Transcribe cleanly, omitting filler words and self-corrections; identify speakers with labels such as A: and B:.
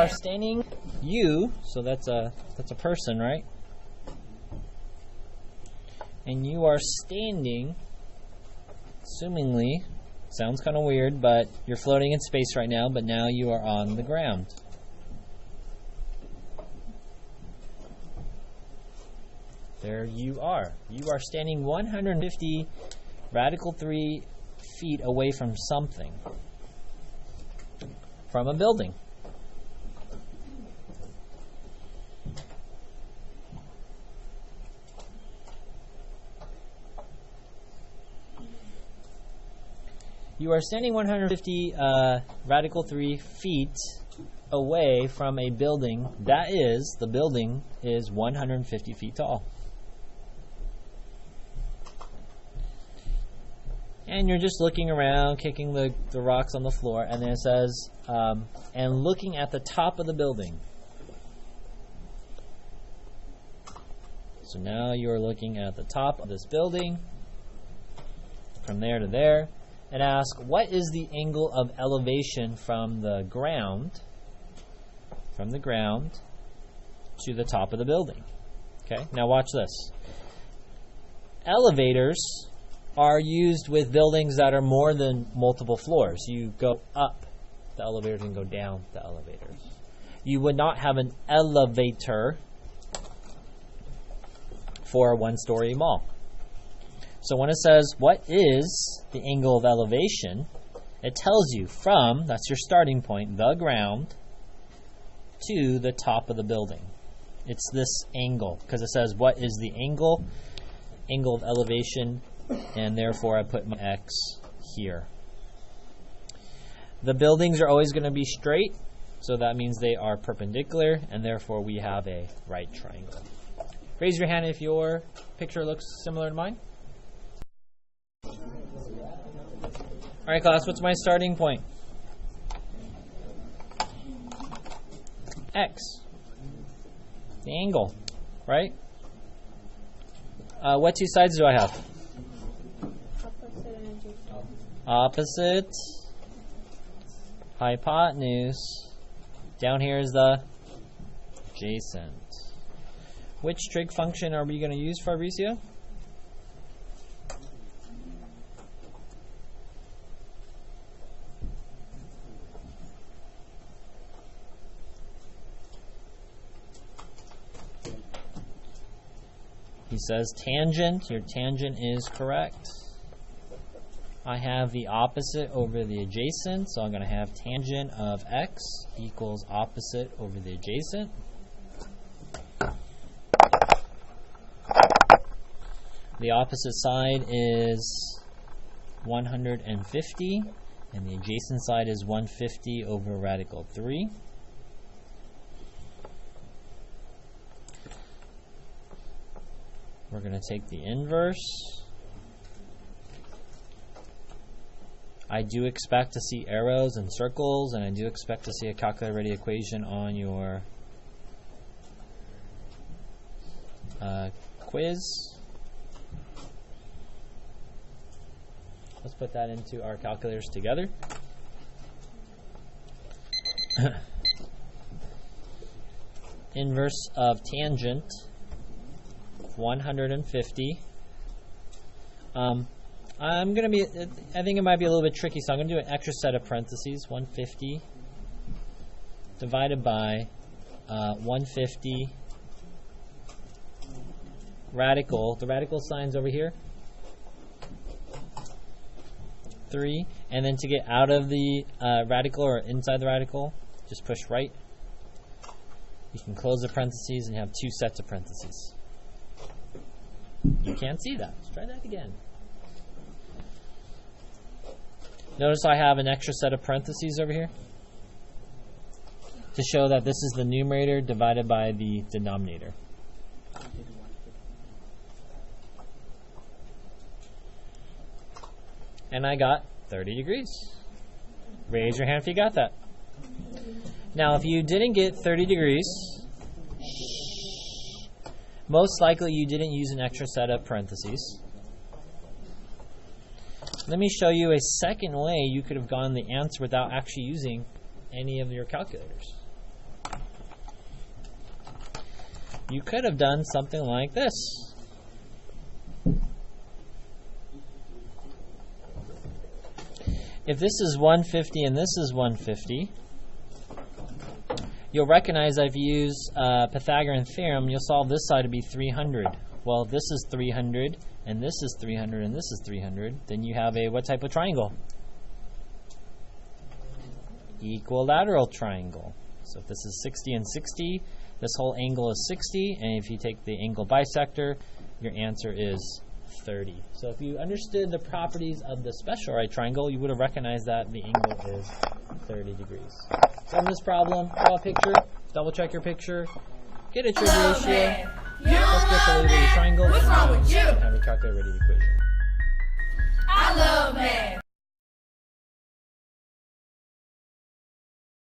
A: are standing, so that's a person, right? And you are standing, assumingly, sounds kind of weird, but you're floating in space right now, but now you are on the ground. There you are. You are standing 150 radical 3 feet away from something. From a building. You are standing 150 radical 3 feet away from a building. That is, the building is 150 feet tall. And you're just looking around, kicking the rocks on the floor, and then it says, and looking at the top of the building. So now you're looking at the top of this building, from there to there, and ask, what is the angle of elevation from the ground to the top of the building? Okay, now watch this. Elevators are used with buildings that are more than multiple floors. You go up the elevators and go down the elevators. You would not have an elevator for a one-story mall. So when it says, what is the angle of elevation, it tells you from, that's your starting point, the ground, to the top of the building. It's this angle, because it says, what is the angle of elevation, and therefore I put my X here. The buildings are always going to be straight, so that means they are perpendicular, and therefore we have a right triangle. Raise your hand if your picture looks similar to mine. Alright class, what's my starting point? X. The angle, right? What two sides do I have? Opposite, hypotenuse. Down here is the adjacent. Which trig function are we going to use, Fabricio? He says tangent. Your tangent is correct. I have the opposite over the adjacent, so I'm going to have tangent of x equals opposite over the adjacent. The opposite side is 150, and the adjacent side is 150 over radical 3. We're going to take the inverse. I do expect to see arrows and circles, and I do expect to see a calculator-ready equation on your quiz. Let's put that into our calculators together. Inverse of tangent 150. I think it might be a little bit tricky, so I'm going to do an extra set of parentheses. 150 divided by 150 radical. The radical sign's over here. 3. And then to get out of the radical or inside the radical, just push right. You can close the parentheses and you have two sets of parentheses. You can't see that. Let's try that again. Notice I have an extra set of parentheses over here to show that this is the numerator divided by the denominator. And I got 30 degrees. Raise your hand if you got that. Now, if you didn't get 30 degrees, most likely you didn't use an extra set of parentheses. Let me show you a second way you could have gotten the answer without actually using any of your calculators. you could have done something like this. If this is 150 and this is 150, you'll recognize I've used Pythagorean theorem. You'll solve this side to be 300. Well, if this is 300 and this is 300 and this is 300, then you have a what type of triangle? Equilateral triangle. So if this is 60 and 60, this whole angle is 60, and if you take the angle bisector, your answer is 30. So if you understood the properties of the special right triangle, you would have recognized that the angle is 30 degrees. So in this problem, draw a picture, double check your picture, get a trig ratio, let's get the label of the triangle, and have your calculator ready to equation.